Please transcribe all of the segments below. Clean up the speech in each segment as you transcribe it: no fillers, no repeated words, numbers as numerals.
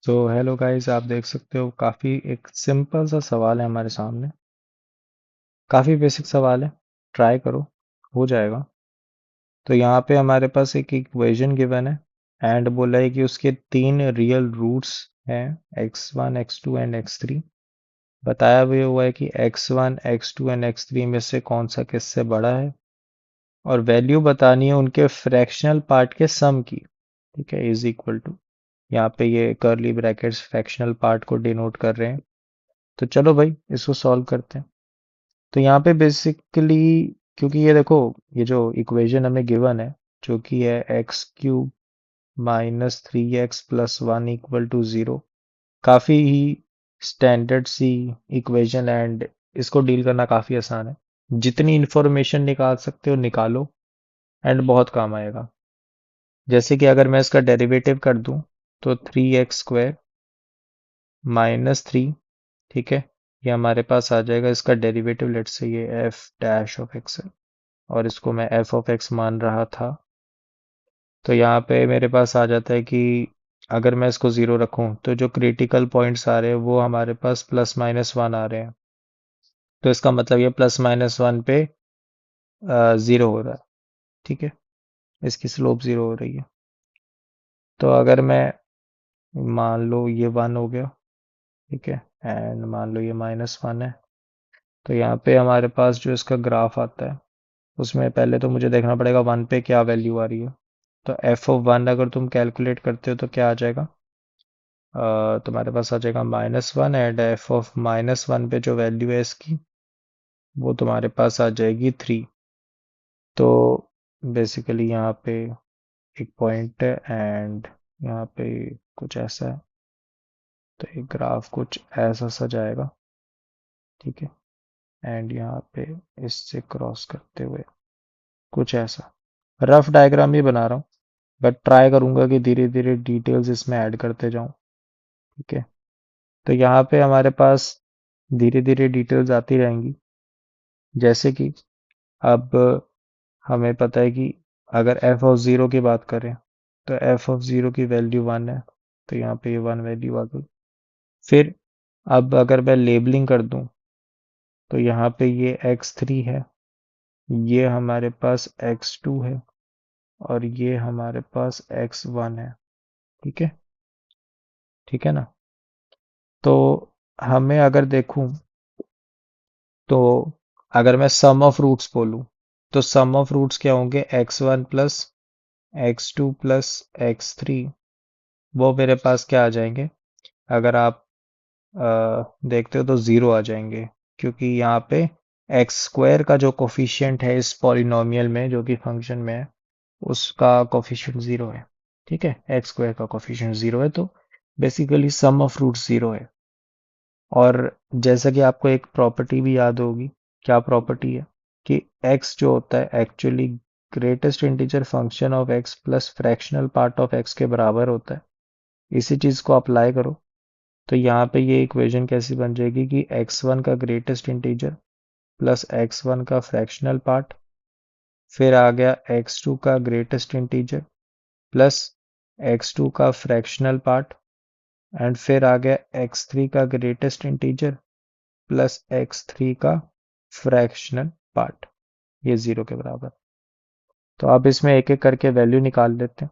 तो hello guys, आप देख सकते हो काफ़ी एक सिंपल सा सवाल है हमारे सामने। काफ़ी बेसिक सवाल है। ट्राई करो, हो जाएगा। तो यहाँ पे हमारे पास एक इक्वेशन गिवन है एंड बोला है कि उसके तीन रियल रूट्स हैं, x1 x2 एंड x3। बताया भी हुआ है कि x1 x2 एंड x3 में से कौन सा किससे बड़ा है और वैल्यू बतानी है उनके फ्रैक्शनल पार्ट के सम की। ठीक है, इज इक्वल टू, यहाँ पे ये कर्ली ब्रैकेट्स फ्रैक्शनल पार्ट को डिनोट कर रहे हैं। तो चलो भाई इसको सॉल्व करते हैं। तो यहाँ पे बेसिकली, क्योंकि ये देखो, ये जो इक्वेशन हमें गिवन है जो कि है x cube minus 3x+1 equal to 0, काफ़ी ही स्टैंडर्ड सी इक्वेशन एंड इसको डील करना काफ़ी आसान है। जितनी इंफॉर्मेशन निकाल सकते हो निकालो एंड बहुत काम आएगा। जैसे कि अगर मैं इसका डेरिवेटिव कर दूं तो 3x² -3, ठीक है, ये हमारे पास आ जाएगा। इसका डेरिवेटिव लेट से ये एफ डैश ऑफ एक्स है और इसको मैं एफ ऑफ एक्स मान रहा था। तो यहाँ पे मेरे पास आ जाता है कि अगर मैं इसको ज़ीरो रखूं तो जो क्रिटिकल पॉइंट्स आ रहे हैं वो हमारे पास +-1 आ रहे हैं। तो इसका मतलब ये +-1 पे ज़ीरो हो रहा है। ठीक है, इसकी स्लोप ज़ीरो हो रही है। तो अगर मैं मान लो ये 1 हो गया, ठीक है, एंड मान लो ये -1 है, तो यहाँ पे हमारे पास जो इसका ग्राफ आता है उसमें पहले तो मुझे देखना पड़ेगा 1 पे क्या वैल्यू आ रही है। तो एफ ऑफ 1 अगर तुम कैलकुलेट करते हो तो क्या आ जाएगा, तुम्हारे पास आ जाएगा -1 एंड एफ ऑफ -1 पे जो वैल्यू है इसकी वो तुम्हारे पास आ जाएगी 3। तो बेसिकली यहाँ पे एक पॉइंट है एंड यहाँ पे कुछ ऐसा है। तो एक ग्राफ कुछ ऐसा सा जाएगा, ठीक है, एंड यहाँ पे इससे क्रॉस करते हुए कुछ ऐसा। रफ डायग्राम ही बना रहा हूँ बट ट्राई करूंगा कि धीरे धीरे डिटेल्स इसमें ऐड करते जाऊं। ठीक है, तो यहाँ पे हमारे पास धीरे धीरे डिटेल्स आती रहेंगी। जैसे कि अब हमें पता है कि अगर एफ ऑफ ज़ीरो की बात करें तो एफ ऑफ ज़ीरो की वैल्यू 1 है, तो यहाँ पे ये 1 वैल्यू आ गई। फिर अब अगर मैं लेबलिंग कर दूं तो यहाँ पे ये x3 है, ये हमारे पास x2 है और ये हमारे पास x1 है। ठीक है, ठीक है ना। तो हमें अगर देखूं तो अगर मैं सम ऑफ रूट्स बोलूं तो सम ऑफ रूट्स क्या होंगे, x1 plus x2 plus x3, वो मेरे पास क्या आ जाएंगे, अगर आप देखते हो तो ज़ीरो आ जाएंगे। क्योंकि यहाँ पे एक्स स्क्वायर का जो कोफिशिएंट है इस पॉलिनोमियल में जो कि फंक्शन में है उसका कोफिशिएंट ज़ीरो है। ठीक है, एक्स स्क्वायर का कोफिशिएंट ज़ीरो है, तो basically sum of roots zero है। और जैसा कि आपको एक प्रॉपर्टी भी याद होगी, क्या प्रॉपर्टी है कि x जो होता है actually greatest integer function of x plus fractional part of x के बराबर होता है। इसी चीज़ को अप्लाई करो तो यहाँ पे ये इक्वेशन कैसी बन जाएगी कि x1 का ग्रेटेस्ट इंटीजर प्लस x1 का फ्रैक्शनल पार्ट, फिर आ गया x2 का ग्रेटेस्ट इंटीजर प्लस x2 का फ्रैक्शनल पार्ट, एंड फिर आ गया x3 का ग्रेटेस्ट इंटीजर प्लस x3 का फ्रैक्शनल पार्ट, ये ज़ीरो के बराबर। तो अब इसमें एक एक करके वैल्यू निकाल लेते हैं।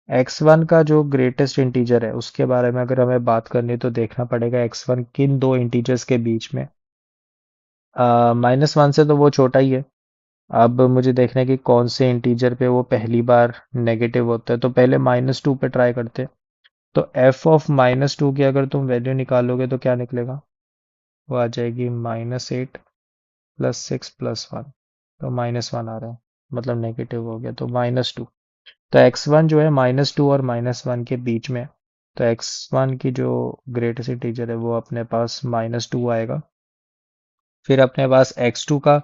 x1 का जो ग्रेटेस्ट इंटीजर है उसके बारे में अगर हमें बात करनी है तो देखना पड़ेगा x1 किन दो इंटीजर्स के बीच में। -1 से तो वो छोटा ही है। अब मुझे देखना है कि कौन से इंटीजर पे वो पहली बार नेगेटिव होता है, तो पहले -2 पे ट्राई करते हैं। तो f ऑफ -2 की अगर तुम वैल्यू निकालोगे तो क्या निकलेगा, वो आ जाएगी -8 प्लस 6 प्लस 1। तो -1 आ रहा है, मतलब नेगेटिव हो गया, तो -2। तो x1 जो है -2 और -1 के बीच में है। तो x1 की जो ग्रेटेस्ट इंटीजर है वो अपने पास -2 आएगा। फिर अपने पास x2 का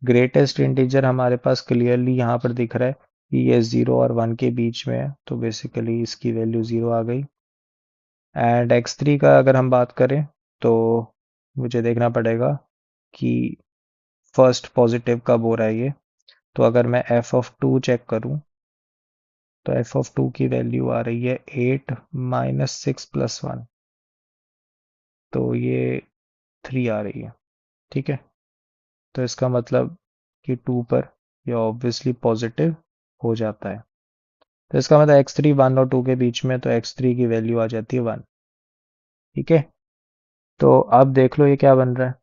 ग्रेटेस्ट इंटीजर हमारे पास क्लियरली यहाँ पर दिख रहा है कि ये 0 और 1 के बीच में है, तो बेसिकली इसकी वैल्यू 0 आ गई। एंड x3 का अगर हम बात करें तो मुझे देखना पड़ेगा कि फर्स्ट पॉजिटिव कब हो रहा है ये। तो अगर मैं f(2) चेक करूं तो f(2) की वैल्यू आ रही है 8 -6 प्लस 1। तो ये 3 आ रही है, ठीक है। तो इसका मतलब कि 2 पर ये ऑब्वियसली पॉजिटिव हो जाता है। तो इसका मतलब x3 1 और 2 के बीच में, तो x3 की वैल्यू आ जाती है 1, ठीक है। तो अब देख लो ये क्या बन रहा है।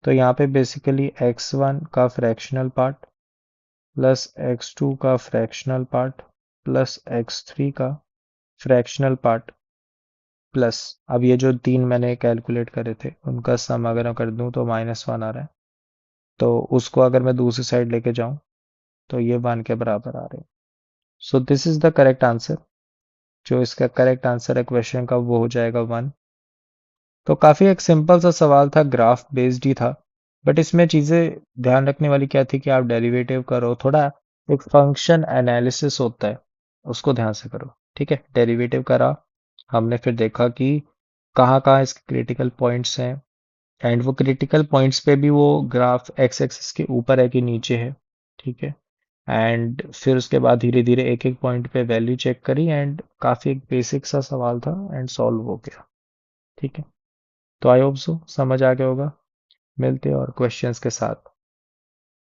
तो यहाँ पे बेसिकली x1 का फ्रैक्शनल पार्ट प्लस x2 का फ्रैक्शनल पार्ट प्लस x3 का फ्रैक्शनल पार्ट प्लस, अब ये जो 3 मैंने कैलकुलेट करे थे उनका सम अगर मैं कर दूं तो -1 आ रहा है। तो उसको अगर मैं दूसरी साइड लेके जाऊं तो ये 1 के बराबर आ रहे हैं। So this is the correct answer. जो इसका करेक्ट आंसर है क्वेश्चन का वो हो जाएगा 1। तो काफी एक सिंपल सा सवाल था, ग्राफ बेस्ड ही था। बट इसमें चीजें ध्यान रखने वाली क्या थी कि आप डेरिवेटिव करो, थोड़ा एक फंक्शन एनालिसिस होता है, उसको ध्यान से करो, ठीक है। डेरिवेटिव करा हमने, फिर देखा कि कहाँ कहाँ इसके क्रिटिकल पॉइंट्स हैं, एंड वो क्रिटिकल पॉइंट्स पे भी वो ग्राफ एक्स एक्सिस के ऊपर है कि नीचे है, ठीक है। एंड फिर उसके बाद धीरे धीरे एक एक पॉइंट पे वैल्यू चेक करी, एंड काफी एक बेसिक सा सवाल था एंड सॉल्व हो गया, ठीक है। तो आई होप सो समझ आ गया होगा। मिलते हैं और क्वेश्चंस के साथ।